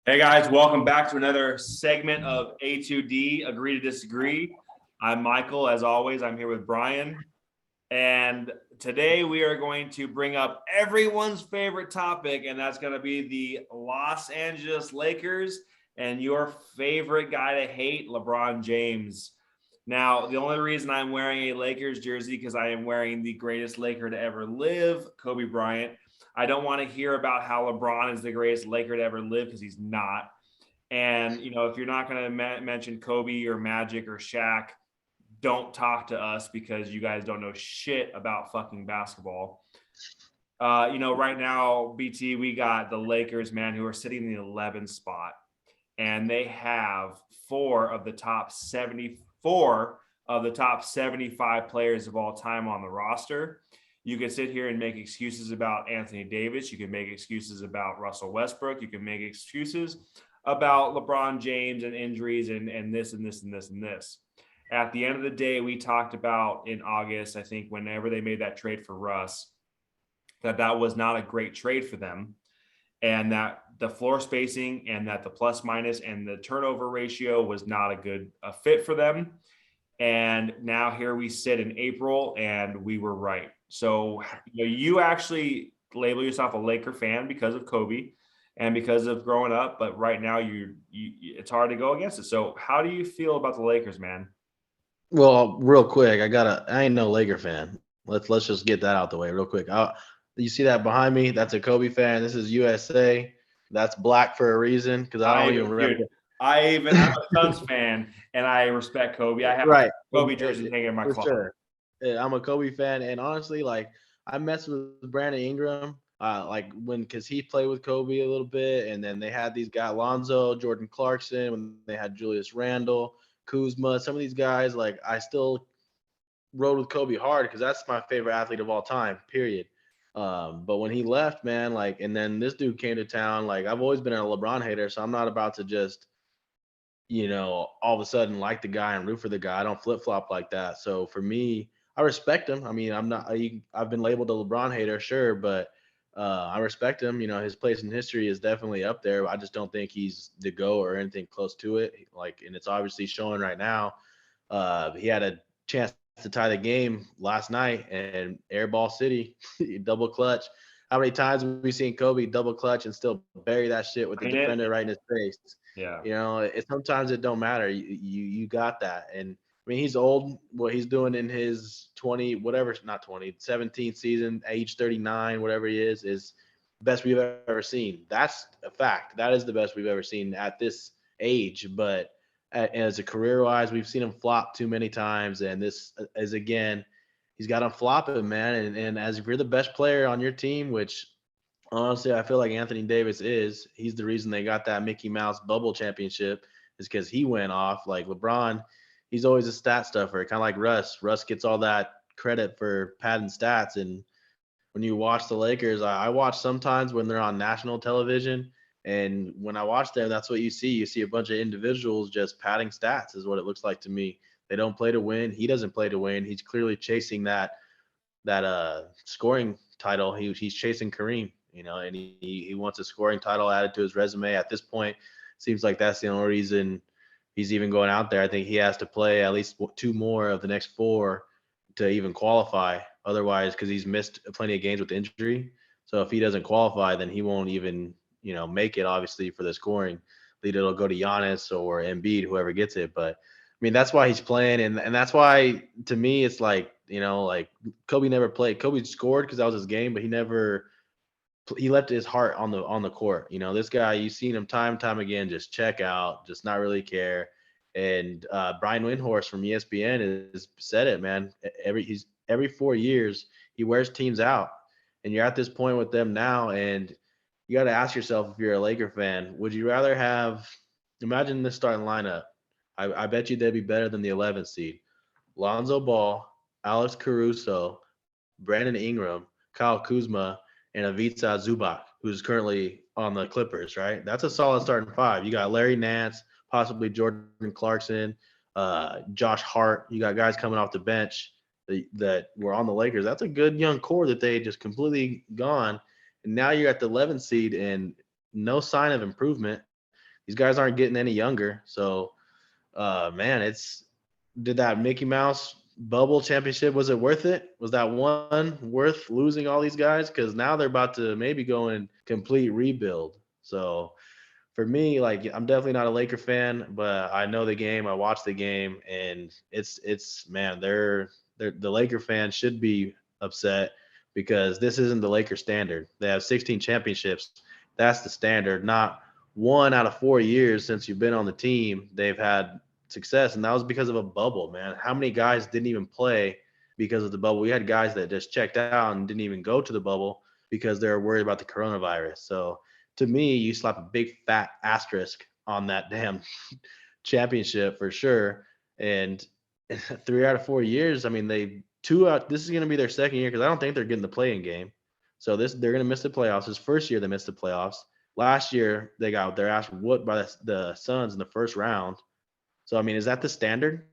Hey guys, welcome back to another segment of A2D, Agree to Disagree. I'm Michael. As always, I'm here with Brian. And today we are going to bring up everyone's favorite topic, and that's going to be the Los Angeles Lakers and your favorite guy to hate, LeBron James. Now, the only reason I'm wearing a Lakers jersey because I am wearing the greatest Laker to ever live, Kobe Bryant. I don't want to hear about how LeBron is the greatest Laker to ever live because he's not. And, if you're not going to mention Kobe or Magic or Shaq, don't talk to us because you guys don't know shit about fucking basketball. Right now, BT, we got the Lakers, man, who are sitting in the 11th spot. And they have four of the top 75 players of all time on the roster. You can sit here and make excuses about Anthony Davis. You can make excuses about Russell Westbrook. You can make excuses about LeBron James and injuries and this and this and this and this. At the end of the day, we talked about in August, I think, whenever they made that trade for Russ, that was not a great trade for them. And that the floor spacing and that the plus minus and the turnover ratio was not a good fit for them. And now here we sit in April and we were right. So you actually label yourself a Laker fan because of Kobe and because of growing up, but right now you it's hard to go against it. So how do you feel about the Lakers, man? Well, real quick, I ain't no Laker fan. Let's just get that out the way real quick. You see that behind me? That's a Kobe fan. This is USA. That's black for a reason because I don't even rep. I'm a Suns fan and I respect Kobe. I have Right. Kobe jerseys hanging in my For closet. sure. Yeah, I'm a Kobe fan, and honestly, like I messed with Brandon Ingram, because he played with Kobe a little bit, and then they had these guys, Lonzo, Jordan Clarkson, when they had Julius Randle, Kuzma, some of these guys. Like I still rode with Kobe hard because that's my favorite athlete of all time. Period. But when he left, man, and then this dude came to town. Like I've always been a LeBron hater, so I'm not about to just all of a sudden like the guy and root for the guy. I don't flip flop like that. So for me, I respect him. I mean, I've been labeled a LeBron hater, sure, but I respect him. His place in history is definitely up there. I just don't think he's the GOAT or anything close to it. And it's obviously showing right now. He had a chance to tie the game last night and airball city, double clutch. How many times have we seen Kobe double clutch and still bury that shit with the defender right in his face? Yeah. Sometimes it don't matter. You got that. And I mean, he's old. What he's doing in his 17th season, age 39, whatever he is the best we've ever seen. That's a fact. That is the best we've ever seen at this age. But as a career-wise, we've seen him flop too many times. And this is, again, he's got him flopping, man. And as if you're the best player on your team, which honestly, I feel like Anthony Davis he's the reason they got that Mickey Mouse bubble championship is because he went off. Like LeBron, he's always a stat stuffer, kind of like Russ. Russ gets all that credit for padding stats. And when you watch the Lakers, I watch sometimes when they're on national television. And when I watch them, that's what you see. You see a bunch of individuals just padding stats is what it looks like to me. They don't play to win. He doesn't play to win. He's clearly chasing that scoring title. He's chasing Kareem, and he wants a scoring title added to his resume. At this point, seems like that's the only reason he's even going out there. I think he has to play at least two more of the next four to even qualify. Otherwise, because he's missed plenty of games with injury. So if he doesn't qualify, then he won't even, make it, obviously, for the scoring. It'll go to Giannis or Embiid, whoever gets it. But I mean, that's why he's playing, and that's why, to me, it's like Kobe never played. Kobe scored because that was his game, but he left his heart on the court. This guy, you've seen him time and time again just check out, just not really care. And Brian Windhorst from ESPN has said it, man. Every 4 years he wears teams out, and you're at this point with them now, and you got to ask yourself, if you're a Laker fan, would you rather imagine this starting lineup? I bet you they'd be better than the 11th seed. Lonzo Ball, Alex Caruso, Brandon Ingram, Kyle Kuzma, and Ivica Zubac, who's currently on the Clippers, right? That's a solid starting five. You got Larry Nance, possibly Jordan Clarkson, Josh Hart. You got guys coming off the bench that were on the Lakers. That's a good young core that they just completely gone. And now you're at the 11th seed and no sign of improvement. these guys aren't getting any younger. So, man, did that Mickey Mouse bubble championship, was it worth it? Was that one worth losing all these guys? Because now they're about to maybe go in complete rebuild. So for me, like, I'm definitely not a Laker fan, but I know the game. I watch the game, and it's man, the Laker fans should be upset because this isn't the Laker standard. They have 16 championships. That's the standard, not 1 out of 4 years since you've been on the team. They've had success, and that was because of a bubble, man. How many guys didn't even play because of the bubble? We had guys that just checked out and didn't even go to the bubble because they were worried about the coronavirus. So to me, you slap a big fat asterisk on that damn championship for sure. And 3 out of 4 years, I mean, this is going to be their second year because I don't think they're getting the play-in game. So they're going to miss the playoffs. This first year they missed the playoffs. Last year they got their ass whooped by the Suns in the first round. So I mean, is that the standard?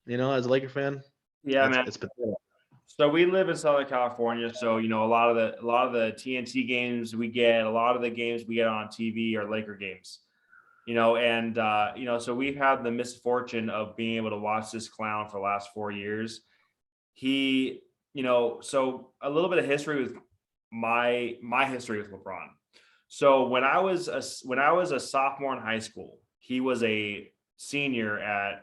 As a Laker fan, Yeah, man. it's pathetic. So we live in Southern California, so a lot of the TNT games we get, a lot of the games we get on TV are Laker games. And so we've had the misfortune of being able to watch this clown for the last 4 years. He, so a little bit of history with my history with LeBron. So when I was a sophomore in high school, he was a senior at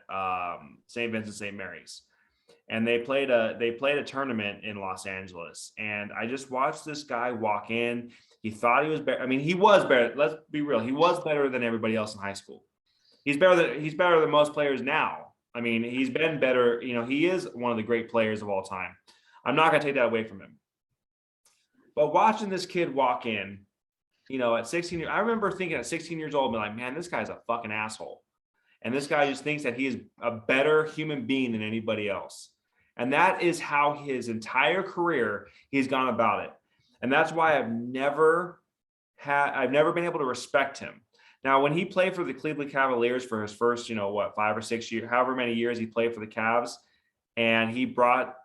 St. Vincent St. Mary's, and they played a tournament in Los Angeles, and I just watched this guy walk in. He thought he was better. I mean, he was better. Let's be real. He was better than everybody else in high school. He's better than most players now. I mean, he's been better. He is one of the great players of all time. I'm not going to take that away from him. But watching this kid walk in, at 16, I remember thinking at 16 years old, being like, man, this guy's a fucking asshole. And this guy just thinks that he is a better human being than anybody else. And that is how his entire career he's gone about it. And that's why I've never been able to respect him. Now, when he played for the Cleveland Cavaliers for his first, 5 or 6 years, however many years he played for the Cavs, and he brought,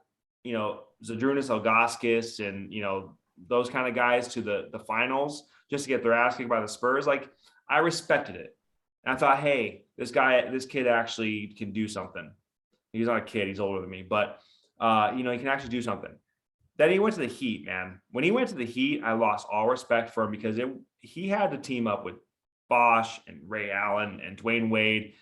Zydrunas Ilgauskas and, those kind of guys to the finals just to get their ass kicked by the Spurs, like, I respected it. And I thought, hey, this kid actually can do something. He's not a kid, he's older than me, but he can actually do something. Then he went to the Heat, man. When he went to the Heat, I lost all respect for him because he had to team up with Bosh and Ray Allen and Dwayne Wade.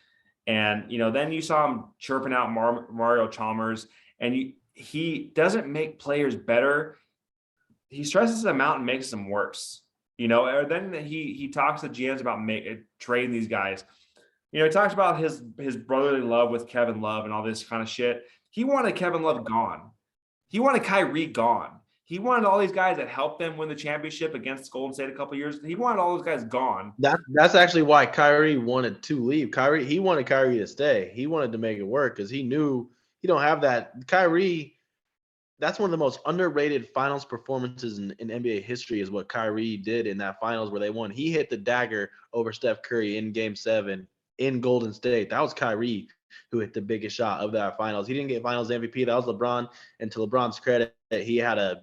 And, then you saw him chirping out Mario Chalmers, and he doesn't make players better. He stresses them out and makes them worse. Or then he talks to GMs about trading these guys. He talks about his brotherly love with Kevin Love and all this kind of shit. He wanted Kevin Love gone. He wanted Kyrie gone. He wanted all these guys that helped them win the championship against Golden State a couple of years. He wanted all those guys gone. That's actually why Kyrie wanted to leave. He wanted Kyrie to stay. He wanted to make it work because he knew he don't have that. Kyrie, that's one of the most underrated finals performances in NBA history is what Kyrie did in that finals where they won. He hit the dagger over Steph Curry in Game 7 in Golden State. That was Kyrie who hit the biggest shot of that finals. He didn't get finals MVP. That was LeBron. And to LeBron's credit, he had a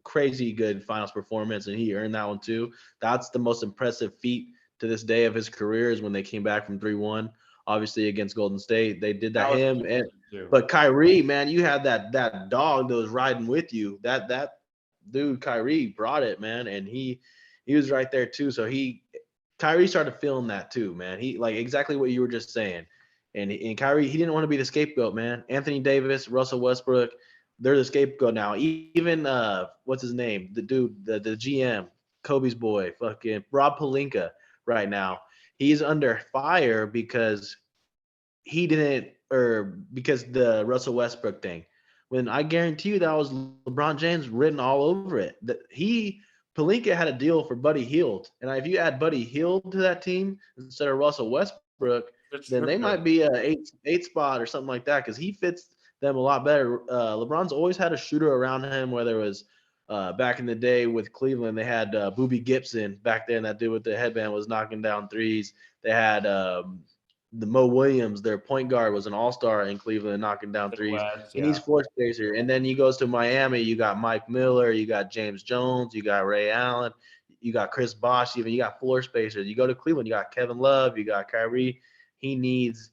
crazy good finals performance, and he earned that one too. That's the most impressive feat to this day of his career is when they came back from 3-1, obviously against Golden State. They did that but Kyrie, man, you had that dog that was riding with you. That dude, Kyrie, brought it, man, and he was right there too. So Kyrie started feeling that too, man. He like exactly what you were just saying. And Kyrie, he didn't want to be the scapegoat, man. Anthony Davis, Russell Westbrook, they're the scapegoat now. Even what's his name? The dude, the GM, Kobe's boy, fucking Rob Pelinka right now. He's under fire because because the Russell Westbrook thing. When I guarantee you that was LeBron James written all over it. Pelinka had a deal for Buddy Hield. And if you add Buddy Hield to that team instead of Russell Westbrook, then they might be a eight spot or something like that because he fits them a lot better. LeBron's always had a shooter around him, whether it was back in the day with Cleveland. They had Boobie Gibson back then. That dude with the headband was knocking down threes. They had the Mo Williams, their point guard, was an all-star in Cleveland knocking down threes. And he's floor spacer. And then he goes to Miami. You got Mike Miller. You got James Jones. You got Ray Allen. you got Chris Bosh, even you got floor spacers. You go to Cleveland, you got Kevin Love, you got Kyrie. He needs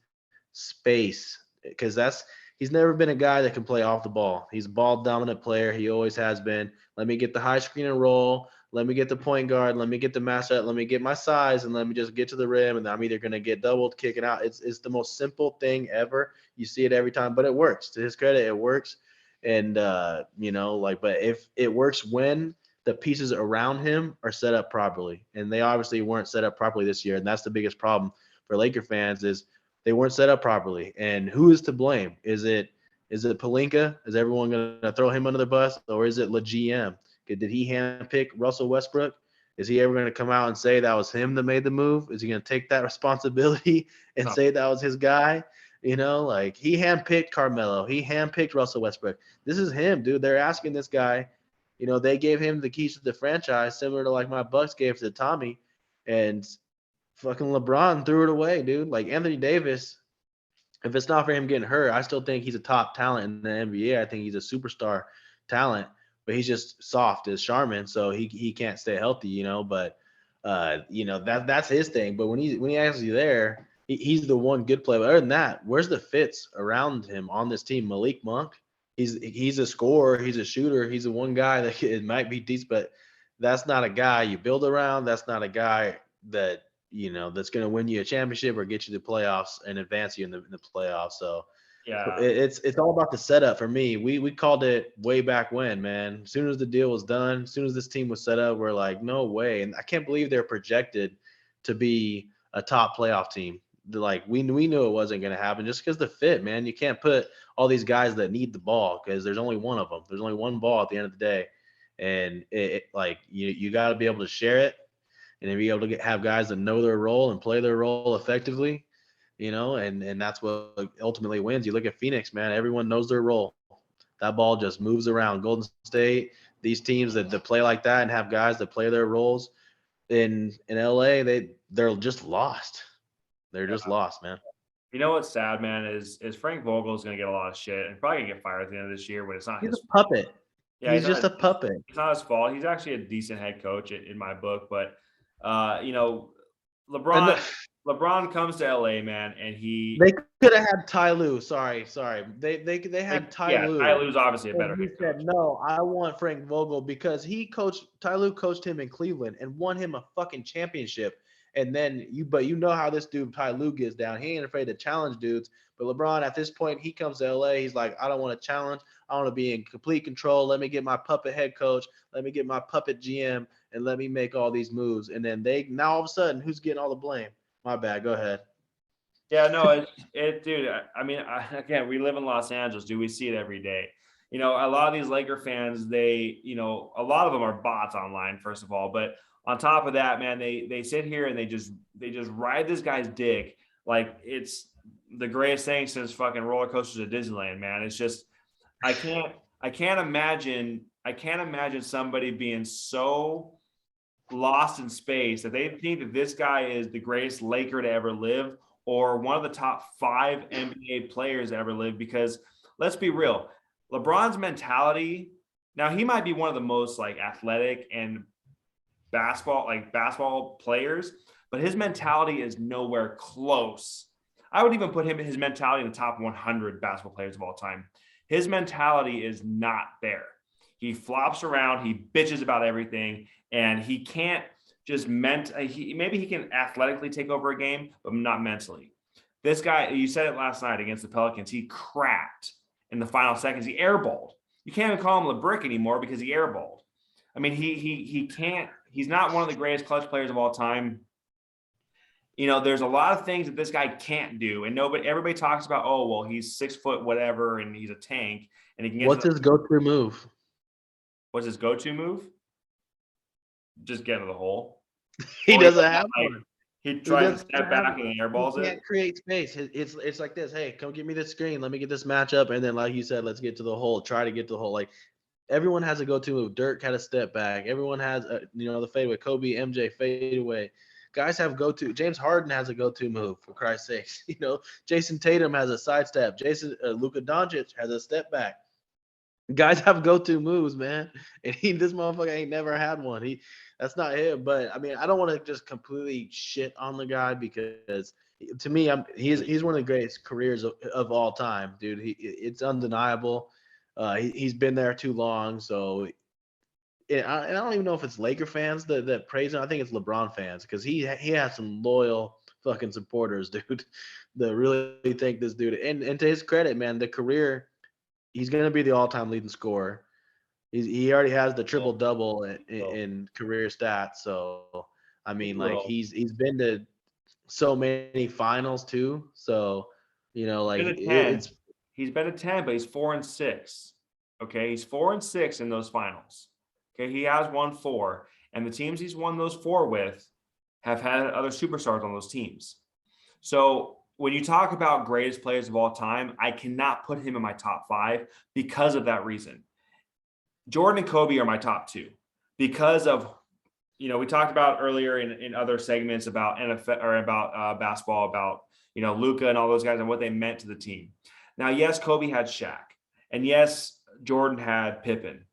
space because he's never been a guy that can play off the ball. He's a ball dominant player. He always has been. Let me get the high screen and roll. Let me get the point guard. Let me get the mashup. Let me get my size, and let me just get to the rim. And I'm either going to get doubled, kicking out. It's the most simple thing ever. You see it every time, but it works. To his credit, it works. And but if it works when the pieces around him are set up properly, and they obviously weren't set up properly this year, and that's the biggest problem for Laker fans is they weren't set up properly. And who is to blame? Is it Pelinka? Is everyone going to throw him under the bus, or is it the GM? Did he handpick Russell Westbrook? Is he ever going to come out and say that was him that made the move? Is he going to take that responsibility and say that was his guy? He handpicked Carmelo. He handpicked Russell Westbrook. This is him, dude. They're asking this guy. They gave him the keys to the franchise, similar to like my Bucks gave to Tommy, and fucking LeBron threw it away, dude. Like Anthony Davis, if it's not for him getting hurt, I still think he's a top talent in the NBA. I think he's a superstar talent, but he's just soft as Charmin, so he can't stay healthy, But that's his thing. But when he actually there, he's the one good player. But other than that, where's the fits around him on this team? Malik Monk, he's a scorer, he's a shooter, he's the one guy that it might be decent, but that's not a guy you build around. That's not a guy that that's going to win you a championship or get you to playoffs and advance you in the playoffs. So Yeah, it's all about the setup for me. We called it way back when, man. As soon as the deal was done, as soon as this team was set up, we're like, no way. And I can't believe they're projected to be a top playoff team. Like we knew it wasn't going to happen just because the fit, man. You can't put all these guys that need the ball because there's only one of them. There's only one ball at the end of the day, and you got to be able to share it. And then be able to have guys that know their role and play their role effectively, and that's what ultimately wins. You look at Phoenix, man, everyone knows their role. That ball just moves around. Golden State, these teams that play like that and have guys that play their roles in LA, they're just lost. They're just lost, man. You know what's sad, man, is Frank Vogel is going to get a lot of shit and probably going to get fired at the end of this year, but it's not He's his a puppet. Yeah, he's just a puppet. It's not his fault. He's actually a decent head coach in my book, but LeBron comes to LA, man, and they could have had Ty Lue. Sorry. They had Ty Lue. Ty Lue's obviously a better head coach. Said, no, I want Frank Vogel because Ty Lue coached him in Cleveland and won him a fucking championship. And then you know how this dude Ty Lue gets down. He ain't afraid to challenge dudes. But LeBron, at this point, he comes to LA. He's like, I don't want to challenge. I want to be in complete control. Let me get my puppet head coach. Let me get my puppet GM, and let me make all these moves. And then now all of a sudden, who's getting all the blame? My bad. Go ahead. Yeah, no, dude. I mean, again, we live in Los Angeles. Do we see it every day? A lot of these Laker fans, a lot of them are bots online, first of all. But on top of that, man, they sit here and they just ride this guy's dick like it's the greatest thing since fucking roller coasters at Disneyland, man. It's just I can't imagine somebody being so lost in space that they think that this guy is the greatest Laker to ever live or one of the top 5 NBA players to ever live. Because let's be real, LeBron's mentality, now he might be one of the most like athletic and basketball players, but his mentality is nowhere close. I would even put his mentality in the top 100 basketball players of all time. His mentality is not there. He flops around, he bitches about everything, and he can't just maybe he can athletically take over a game, but not mentally. This guy, you said it last night against the Pelicans, he cracked in the final seconds. He airballed. You can't even call him LeBrick anymore because he airballed. I mean, he can't. He's not one of the greatest clutch players of all time. There's a lot of things that this guy can't do, and everybody talks about, oh, well, he's 6 foot whatever, and he's a tank, and he can get. What's his go-to move? What's his go-to move? Just get into the hole. He doesn't have one. He tries to step back and airballs it. He can't create space. It's like this. Hey, come give me the screen. Let me get this matchup, and then, like you said, let's get to the hole. Try to get to the hole. Like everyone has a go-to move. Dirk had a step back. Everyone has the fadeaway. Kobe, MJ fadeaway. Guys have go-to. James Harden has a go-to move, for Christ's sakes. Jason Tatum has a sidestep. Luka Doncic has a step back. Guys have go-to moves, man. And this motherfucker ain't never had one. That's not him. But I mean, I don't want to just completely shit on the guy because to me, he's one of the greatest careers of all time, dude. It's undeniable. He's been there too long, so. And I don't even know if it's Laker fans that praise him. I think it's LeBron fans because he has some loyal fucking supporters, dude, that really think this dude. And to his credit, man, the career, he's gonna be the all-time leading scorer. He already has the triple double in career stats. So I mean, like he's been to so many finals too. So like Been to 10. it's He's been to 10, but he's 4-6. Okay, he's 4-6 in those finals. Okay, he has won 4, and the teams he's won those 4 with have had other superstars on those teams. So when you talk about greatest players of all time, I cannot put him in my top 5 because of that reason. Jordan and Kobe are my top 2 because of, we talked about earlier in other segments about NFL or about basketball, about, Luka and all those guys and what they meant to the team. Now, yes, Kobe had Shaq, and yes, Jordan had Pippen,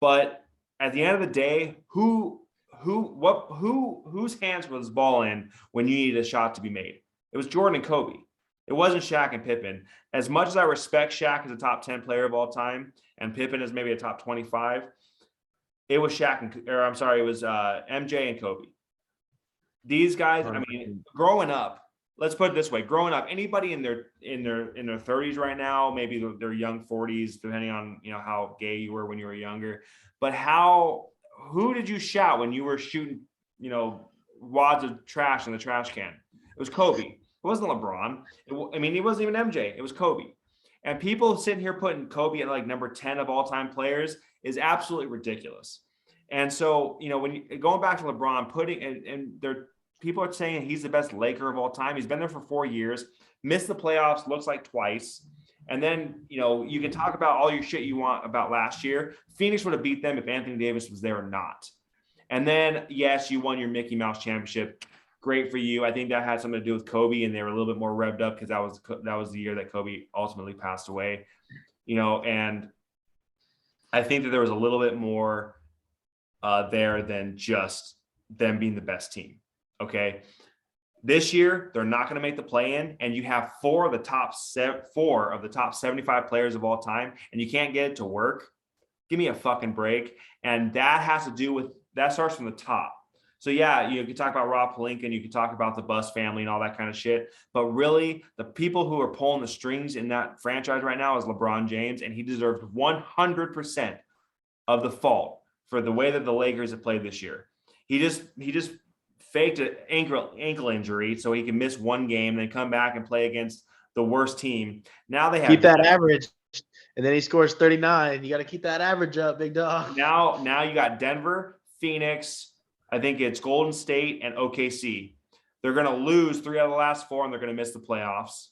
but at the end of the day, whose hands was the ball in when you needed a shot to be made? It was Jordan and Kobe. It wasn't Shaq and Pippen. As much as I respect Shaq as a top 10 player of all time and Pippen as maybe a top 25, it was it was MJ and Kobe. These guys, I mean, growing up, let's put it this way: growing up, anybody in their 30s right now, maybe their young 40s, depending on how gay you were when you were younger. But who did you shout when you were shooting wads of trash in the trash can? It was Kobe. It wasn't LeBron. He wasn't even MJ. It was Kobe. And people sitting here putting Kobe at like number 10 of all time players is absolutely ridiculous. And so, when going back to LeBron, people are saying he's the best Laker of all time. He's been there for 4 years, missed the playoffs, looks like twice. And then, you can talk about all your shit you want about last year. Phoenix would have beat them if Anthony Davis was there or not. And then, yes, you won your Mickey Mouse championship. Great for you. I think that had something to do with Kobe, and they were a little bit more revved up because that was the year that Kobe ultimately passed away. And I think that there was a little bit more there than just them being the best team. Okay. This year, they're not going to make the play-in, and you have 4 of the top 75 players of all time, and you can't get it to work. Give me a fucking break. And that starts from the top. So yeah, you can talk about Rob Pelinka, and you can talk about the Buss family and all that kind of shit. But really, the people who are pulling the strings in that franchise right now is LeBron James, and he deserves 100% of the fault for the way that the Lakers have played this year. He just faked an ankle injury so he can miss one game, then come back and play against the worst team. Now they have keep that average, and then he scores 39. You got to keep that average up, big dog. Now you got Denver, Phoenix, I think it's Golden State and OKC. They're going to lose 3 out of the last 4, and they're going to miss the playoffs.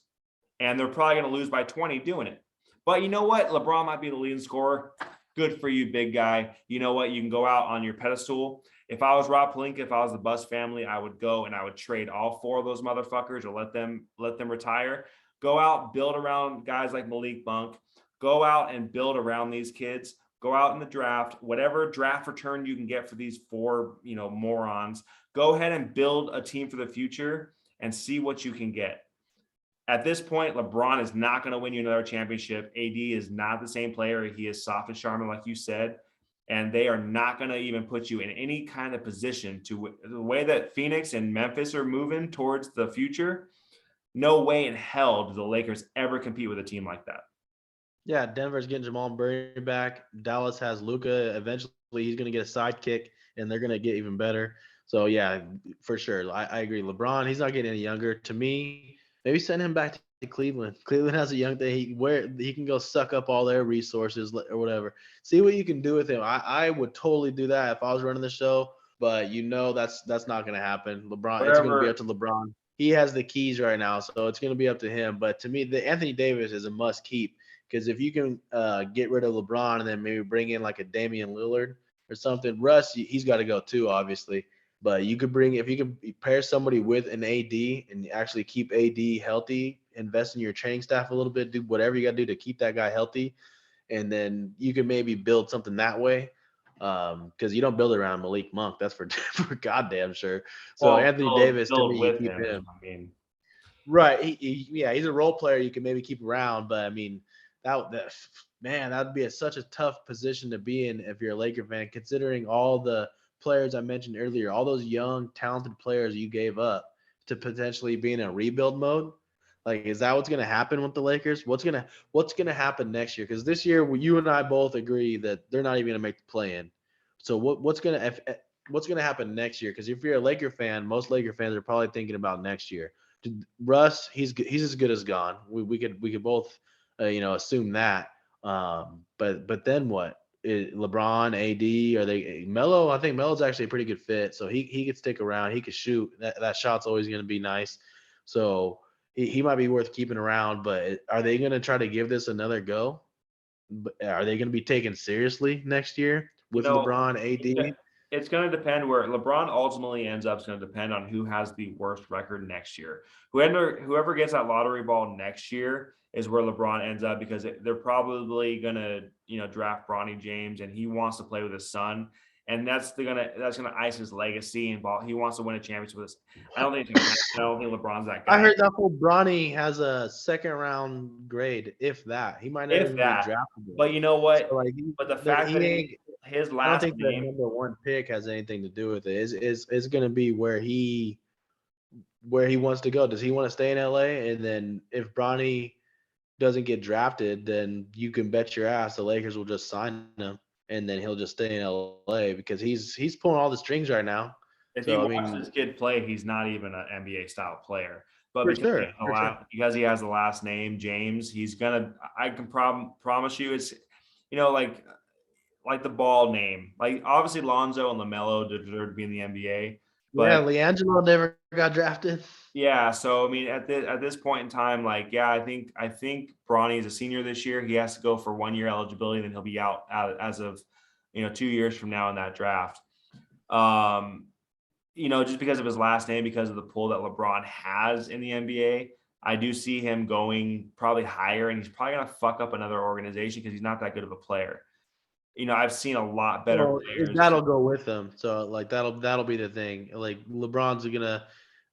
And they're probably going to lose by 20 doing it. But you know what? LeBron might be the leading scorer. Good for you, big guy. You know what? You can go out on your pedestal. If I was Rob Pelinka, if I was the Buss family, I would go and I would trade all 4 of those motherfuckers or let them retire. Go out, build around guys like Malik Monk. Go out and build around these kids. Go out in the draft, whatever draft return you can get for these 4, morons. Go ahead and build a team for the future and see what you can get. At this point, LeBron is not going to win you another championship. AD is not the same player. He is soft and charming, like you said. And they are not going to even put you in any kind of position to the way that Phoenix and Memphis are moving towards the future. No way in hell do the Lakers ever compete with a team like that. Yeah, Denver's getting Jamal Murray back. Dallas has Luka. Eventually, he's going to get a sidekick, and they're going to get even better. So, yeah, for sure. I agree. LeBron, he's not getting any younger. To me, maybe send him back to Cleveland. Cleveland has a young thing where he can go suck up all their resources or whatever. See what you can do with him. I would totally do that if I was running the show, but that's not going to happen. LeBron, it's going to be up to LeBron. He has the keys right now, so it's going to be up to him. But to me, the Anthony Davis is a must keep. Because if you can get rid of LeBron and then maybe bring in like a Damian Lillard or something, Russ, he's got to go too, obviously. But if you can pair somebody with an AD and actually keep AD healthy, invest in your training staff a little bit, do whatever you got to do to keep that guy healthy, and then you can maybe build something that way. because you don't build around Malik Monk. That's for for goddamn sure. So Well, Anthony Davis, to build me, you with keep him. him. I mean, Right. Yeah, he's a role player you can maybe keep around, but I mean, that man, that'd be such a tough position to be in if you're a Laker fan, considering all the players I mentioned earlier, all those young, talented players you gave up to potentially be in a rebuild mode. Like, is that what's gonna happen with the Lakers? What's gonna happen next year? Because this year, you and I both agree that they're not even gonna make the play in. So what's gonna happen next year? Because if you're a Laker fan, most Laker fans are probably thinking about next year. Russ, he's as good as gone. We could both assume that. But then what? LeBron, AD, are they Melo? I think Melo's actually a pretty good fit, so he could stick around. He could shoot. That shot's always going to be nice. So he might be worth keeping around. But are they going to try to give this another go? Are they going to be taken seriously next year with LeBron, AD? it's going to depend where LeBron ultimately ends up. Is going to depend on who has the worst record next year. Whoever gets that lottery ball next year is where LeBron ends up, because they're probably going to draft Bronny James, and he wants to play with his son, and that's gonna ice his legacy, and he wants to win a championship with us. I don't think LeBron's that guy. I heard that whole Bronny has a second round grade, if that. He might not If even be that, draftable. but you know what? So But the fact that his I don't last think the name, number one pick has anything to do with it. Is going to be where he wants to go. Does he want to stay in LA? And then if Bronny doesn't get drafted, then you can bet your ass the Lakers will just sign him, and then he'll just stay in LA because he's pulling all the strings right now. if you So I watch mean, this kid play, he's not even an NBA style player. But for sure, for sure. because he has the last name James, he's gonna. I can promise you, it's like the ball name. Like, obviously Lonzo and LaMelo deserve to be in the NBA, Yeah, but LiAngelo never got drafted. yeah. So I mean, at this point in time, like, yeah, I think Bronny is a senior this year. He has to go for 1 year eligibility, then he'll be out as of 2 years from now in that draft. Um, just because of his last name, because of the pull that LeBron has in the NBA, I do see him going probably higher, and he's probably gonna fuck up another organization because he's not that good of a player. I've seen a lot better players. That'll go with him. So like that'll be the thing. Like LeBron's gonna.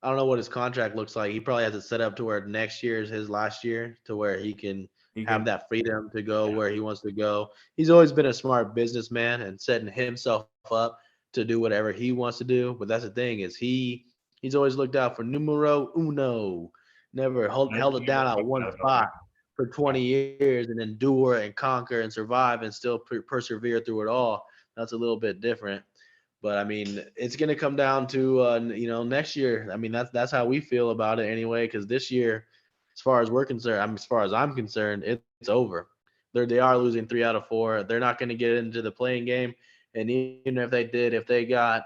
I don't know what his contract looks like. He probably has it set up to where next year is his last year, to where he can have that freedom to go where he wants to go. He's always been a smart businessman and setting himself up to do whatever he wants to do. But that's the thing, is he's always looked out for numero uno. Never held it down at one spot for 20 years and endure and conquer and survive and still persevere through it all. That's a little bit different. But I mean, it's going to come down to next year. I mean, that's how we feel about it anyway. Because this year, as far as we're concerned, as far as I'm concerned, it's over. They are losing 3 out of 4. They're not going to get into the playing game. And even if they did, if they got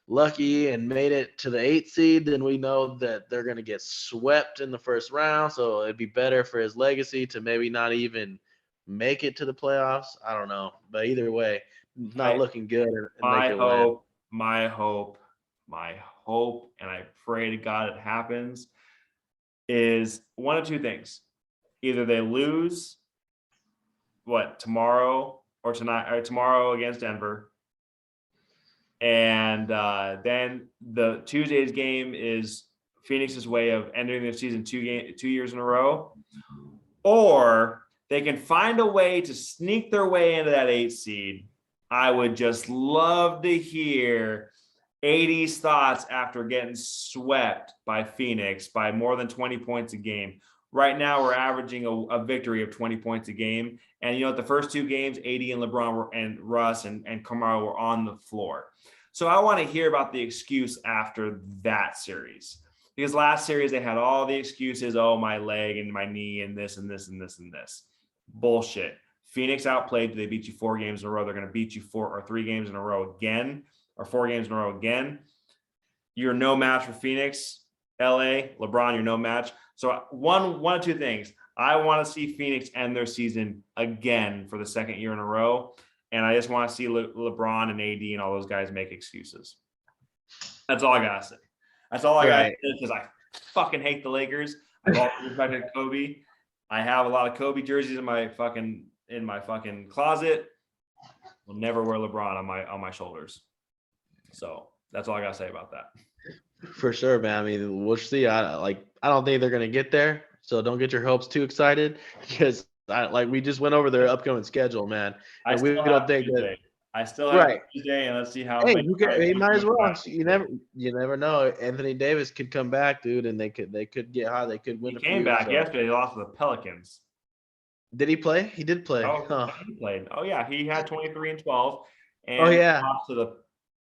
lucky and made it to the 8th seed, then we know that they're going to get swept in the first round. So it'd be better for his legacy to maybe not even make it to the playoffs. I don't know, but either way, not looking good. My hope, my hope, and I pray to God it happens, is one of two things. Either they lose tomorrow or tonight, or tomorrow against Denver, and then the Tuesday's game is Phoenix's way of ending the season 2 years in a row, or they can find a way to sneak their way into that 8th seed. I would just love to hear AD's thoughts after getting swept by Phoenix by more than 20 points a game. Right now, we're averaging a victory of 20 points a game. And the first 2 games, AD and LeBron and Russ and Carmelo were on the floor. So I want to hear about the excuse after that series. Because last series, they had all the excuses. Oh, my leg and my knee and this and this and this and this. Bullshit. Phoenix outplayed. They beat you 4 games in a row. They're going to beat you 4 or 3 games in a row again, or 4 games in a row again. You're no match for Phoenix. LA, LeBron, you're no match. So one of two things. I want to see Phoenix end their season again for the 2nd year in a row. And I just want to see LeBron and AD and all those guys make excuses. That's all I got to say. That's all I got to say, because I fucking hate the Lakers. I've always respected Kobe. I have a lot of Kobe jerseys in my fucking closet. will never wear LeBron on my shoulders. So that's all I gotta say about that. For sure, man. I mean, we'll see. I don't think they're gonna get there. So don't get your hopes too excited because we just went over their upcoming schedule, man, I and we still don't have think that Tuesday. I still have right. Tuesday, and let's see how Hey, many he might as well. back. You never know. Anthony Davis could come back, dude, and they could get hot. They could He win a came few. back So yesterday. He lost to the Pelicans. did he play? He did play. Oh, Huh. he played. Oh yeah, he had 23 and 12, Oh and yeah, lost to the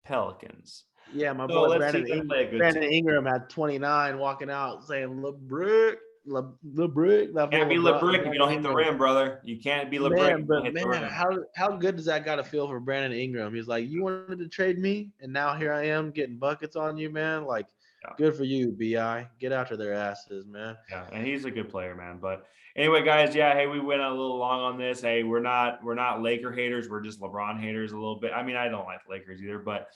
Pelicans. yeah. My So boy let's see them play a good Brandon team. Ingram had 29, walking out saying LeBrick, LeBrick. That Can't fool be LeBron, LeBrick if you Brandon don't hit the Ingram. rim, brother. You can't be LeBrick if Man, you don't but hit the man, rim. how good does that got to feel for Brandon Ingram? He's like, you wanted to trade me, and now here I am getting buckets on you, man. Like, Yeah. good for you, Bi. Get after their asses, man. Yeah, and he's a good player, man. But anyway, guys, yeah, hey, we went a little long on this. Hey, we're not Laker haters. We're just LeBron haters a little bit. I mean, I don't like the Lakers either, but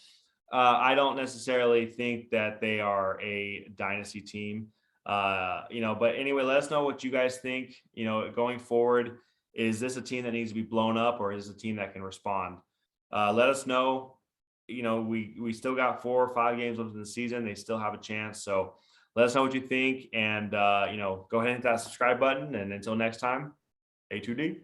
I don't necessarily think that they are a dynasty team. But anyway, let us know what you guys think. Going forward, is this a team that needs to be blown up, or is this a team that can respond? Let us know. We still got 4 or 5 games left in the season. They still have a chance. So let us know what you think, and go ahead and hit that subscribe button. And until next time, A2D.